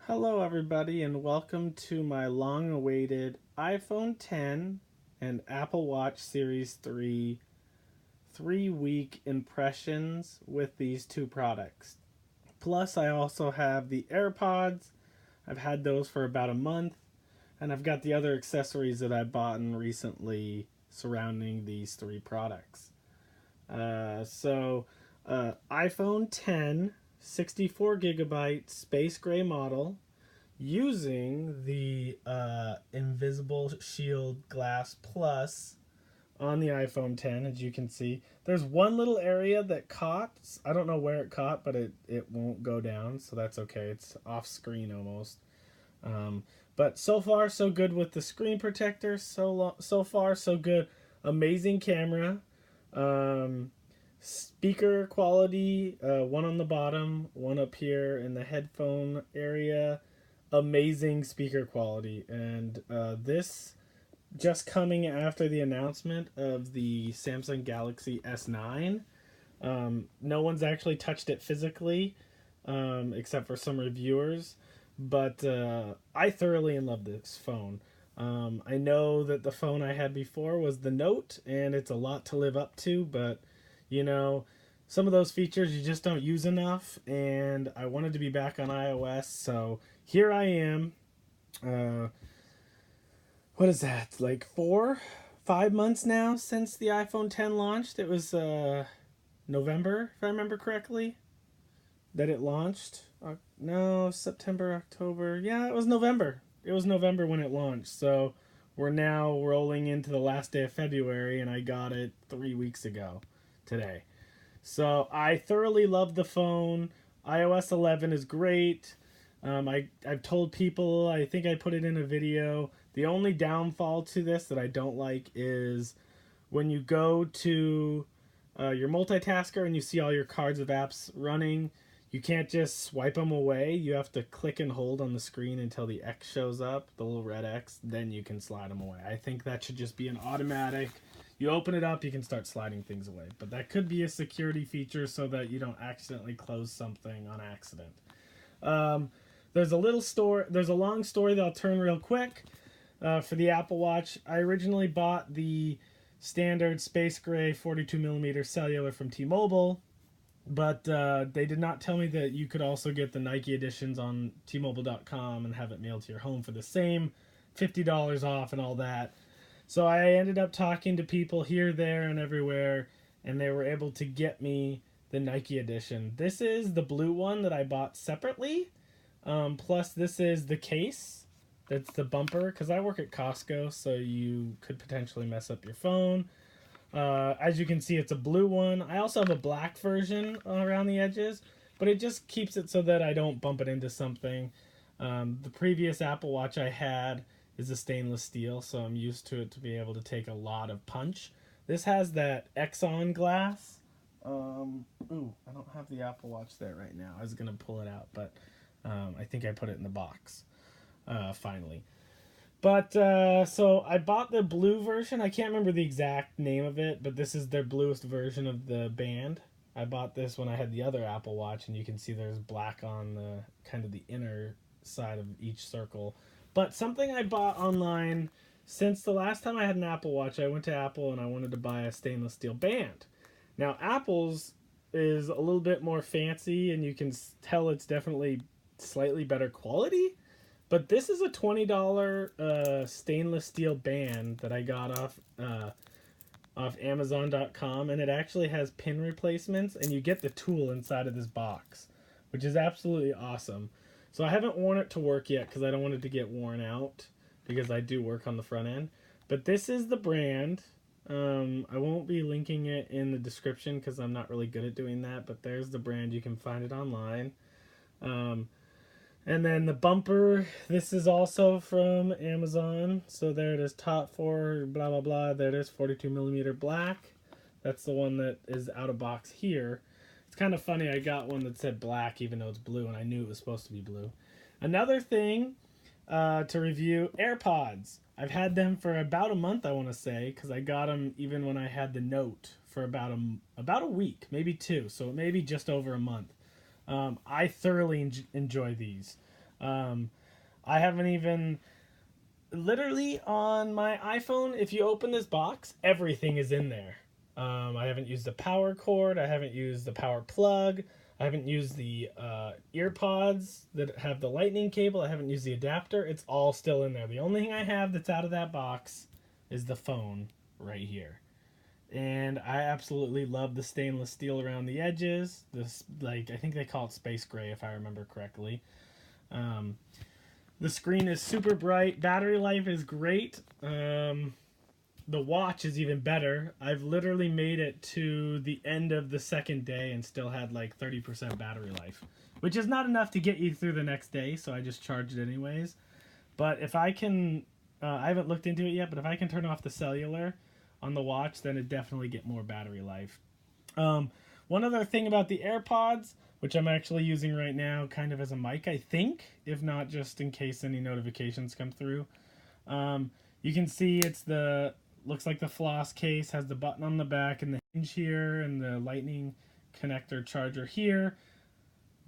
Hello, everybody, and welcome to my long awaited iPhone 10 and Apple Watch Series 3 3 week impressions with these two products. Plus, I also have the AirPods. I've had those for about a month, and I've got the other accessories that I bought in recently surrounding these three products. iPhone 10, 64 gigabyte space gray model using the Invisible Shield Glass Plus on the iPhone 10, as you can see. There's one little area that caught. I don't know where it caught, but it won't go down, so that's okay. It's off screen almost. Um, but so far, so good with the screen protector. So far, so good. Amazing camera. Speaker quality, one on the bottom, one up here in the headphone area. Amazing speaker quality. And this just coming after the announcement of the Samsung Galaxy S9. No one's actually touched it physically, except for some reviewers. But I thoroughly love this phone. I know that the phone I had before was the Note, and it's a lot to live up to, but you know, some of those features you just don't use enough, and I wanted to be back on iOS, so here I am. Uh, what is that? Like 5 months now since the iPhone 10 launched. It was November, if I remember correctly, that it launched. No, September, October. Yeah, it was November. It was November when it launched. So we're now rolling into the last day of February, and I got it 3 weeks ago today. So I thoroughly love the phone. iOS 11 is great. I've told people, I think I put it in a video. The only downfall to this that I don't like is when you go to your multitasker and you see all your cards of apps running, you can't just swipe them away. You have to click and hold on the screen until the X shows up, the little red X, then you can slide them away. I think that should just be an automatic. You open it up, you can start sliding things away. But that could be a security feature so that you don't accidentally close something on accident. Um, there's a long story that I'll turn real quick. For the Apple Watch, I originally bought the standard space gray 42mm cellular from T-Mobile, but they did not tell me that you could also get the Nike editions on T-Mobile.com and have it mailed to your home for the same $50 off and all that. So I ended up talking to people here, there, and everywhere, and they were able to get me the Nike edition. This is the blue one that I bought separately. Plus, this is the case. That's the bumper, because I work at Costco, so you could potentially mess up your phone. As you can see, it's a blue one. I also have a black version around the edges, but it just keeps it so that I don't bump it into something. The previous Apple Watch I had is a stainless steel, so I'm used to it to be able to take a lot of punch. This has that Exxon glass. I don't have the Apple Watch there right now. I was gonna pull it out, but I think I put it in the box finally. But so I bought the blue version. I can't remember the exact name of it, but this is their bluest version of the band. I bought this when I had the other Apple Watch, and you can see there's black on the kind of the inner side of each circle. But something I bought online since the last time I had an Apple Watch, I went to Apple and I wanted to buy a stainless steel band. Now, Apple's is a little bit more fancy, and you can tell it's definitely slightly better quality. But this is a $20 stainless steel band that I got off Amazon.com, and it actually has pin replacements, and you get the tool inside of this box, which is absolutely awesome. So I haven't worn it to work yet because I don't want it to get worn out because I do work on the front end. But this is the brand. I won't be linking it in the description because I'm not really good at doing that, but there's the brand. You can find it online. And then the bumper, this is also from Amazon. So there it is, top four, blah, blah, blah. There it is, 42mm black. That's the one that is out of box here. It's kind of funny, I got one that said black even though it's blue, and I knew it was supposed to be blue. Another thing to review, AirPods. I've had them for about a month, I want to say, because I got them even when I had the Note for about a week, maybe two, so maybe just over a month. I thoroughly enjoy these. Um, I haven't even literally on my iPhone. If you open this box, everything is in there. I haven't used the power cord. I haven't used the power plug. I haven't used the earpods that have the lightning cable. I haven't used the adapter. It's all still in there. The only thing I have that's out of that box is the phone right here. And I absolutely love the stainless steel around the edges. This, like, I think they call it space gray if I remember correctly. Um, the screen is super bright. Battery life is great. The watch is even better. I've literally made it to the end of the second day and still had like 30% battery life, which is not enough to get you through the next day, so I just charged it anyways. But if I can, I haven't looked into it yet, but if I can turn off the cellular on the watch, then it definitely get more battery life. Um, One other thing about the AirPods, which I'm actually using right now, kind of as a mic, I think, if not just in case any notifications come through. You can see it's the looks like the floss case has the button on the back and the hinge here and the lightning connector charger here.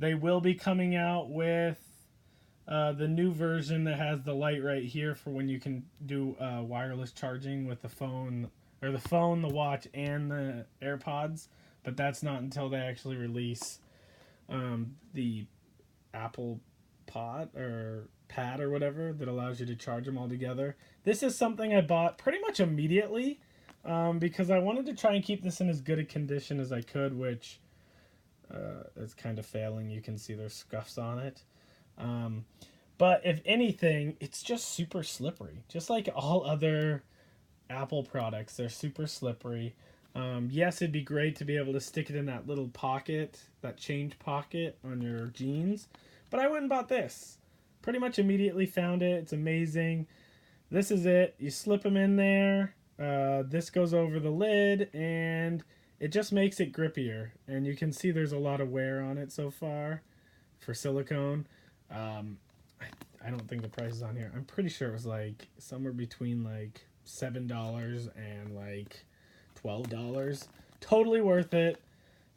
They will be coming out with the new version that has the light right here for when you can do wireless charging with the phone or the phone, the watch, and the AirPods. But that's not until they actually release the Apple Pod or Pad or whatever that allows you to charge them all together. This is something I bought pretty much immediately because I wanted to try and keep this in as good a condition as I could, which is kind of failing. You can see there's scuffs on it. Um, but if anything, it's just super slippery. Just like all other Apple products, they're super slippery. Yes, it'd be great to be able to stick it in that little pocket, that change pocket on your jeans. But I went and bought this. Pretty much immediately found it. It's amazing. This is it. You slip them in there. This goes over the lid, and it just makes it grippier. And you can see there's a lot of wear on it so far for silicone. Um, I don't think the price is on here. I'm pretty sure it was like somewhere between like $7 and like $12. Totally worth it.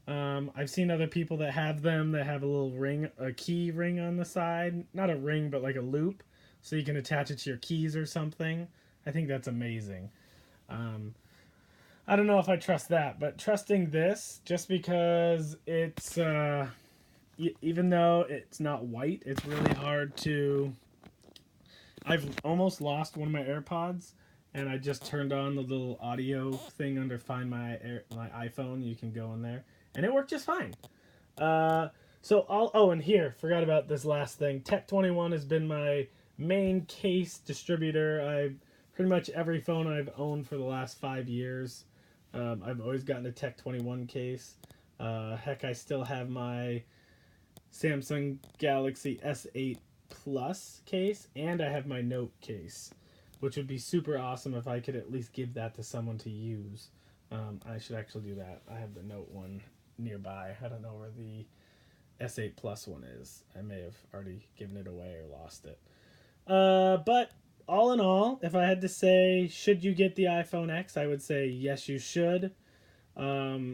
I've seen other people that have them that have a little ring, a key ring on the side. Not a ring, but like a loop. So you can attach it to your keys or something. I think that's amazing. Um, I don't know if I trust that, but trusting this just because it's, even though it's not white, it's really hard to. I've almost lost one of my AirPods, and I just turned on the little audio thing under Find my iPhone. You can go in there, and it worked just fine. So I'll. Oh, and here, forgot about this last thing. Tech 21 has been my main case distributor. I pretty much every phone I've owned for the last 5 years. I've always gotten a Tech 21 case. Heck, I still have my Samsung Galaxy S8 Plus case, and I have my Note case, which would be super awesome if I could at least give that to someone to use. I should actually do that. I have the Note one nearby. I don't know where the S8 Plus one is. I may have already given it away or lost it. But all in all, if I had to say, should you get the iPhone X, I would say yes, you should.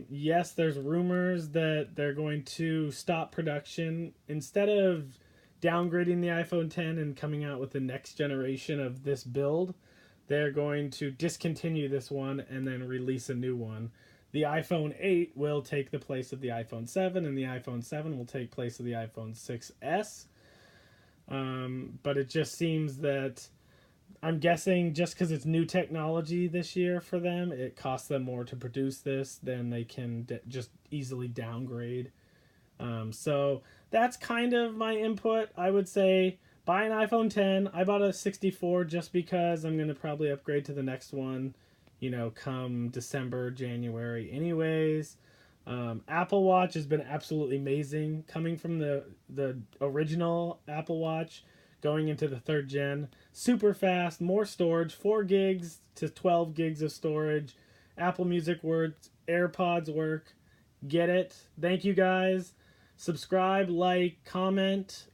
Yes, there's rumors that they're going to stop production. Instead of downgrading the iPhone 10 and coming out with the next generation of this build, they're going to discontinue this one and then release a new one. The iPhone 8 will take the place of the iPhone 7, and the iPhone 7 will take place of the iPhone 6S. But it just seems that I'm guessing just because it's new technology this year for them, it costs them more to produce this than they can just easily downgrade. So that's kind of my input. I would say buy an iPhone 10. I bought a 64 just because I'm going to probably upgrade to the next one, come December, January, anyways. Apple Watch has been absolutely amazing. Coming from the original Apple Watch, going into the third gen, super fast, more storage, 4 gigs to 12 gigs of storage. Apple Music works, AirPods work. Get it. Thank you guys. Subscribe, like, comment.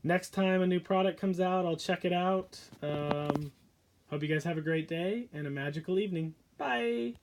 Next time a new product comes out, I'll check it out. Hope you guys have a great day and a magical evening. Bye.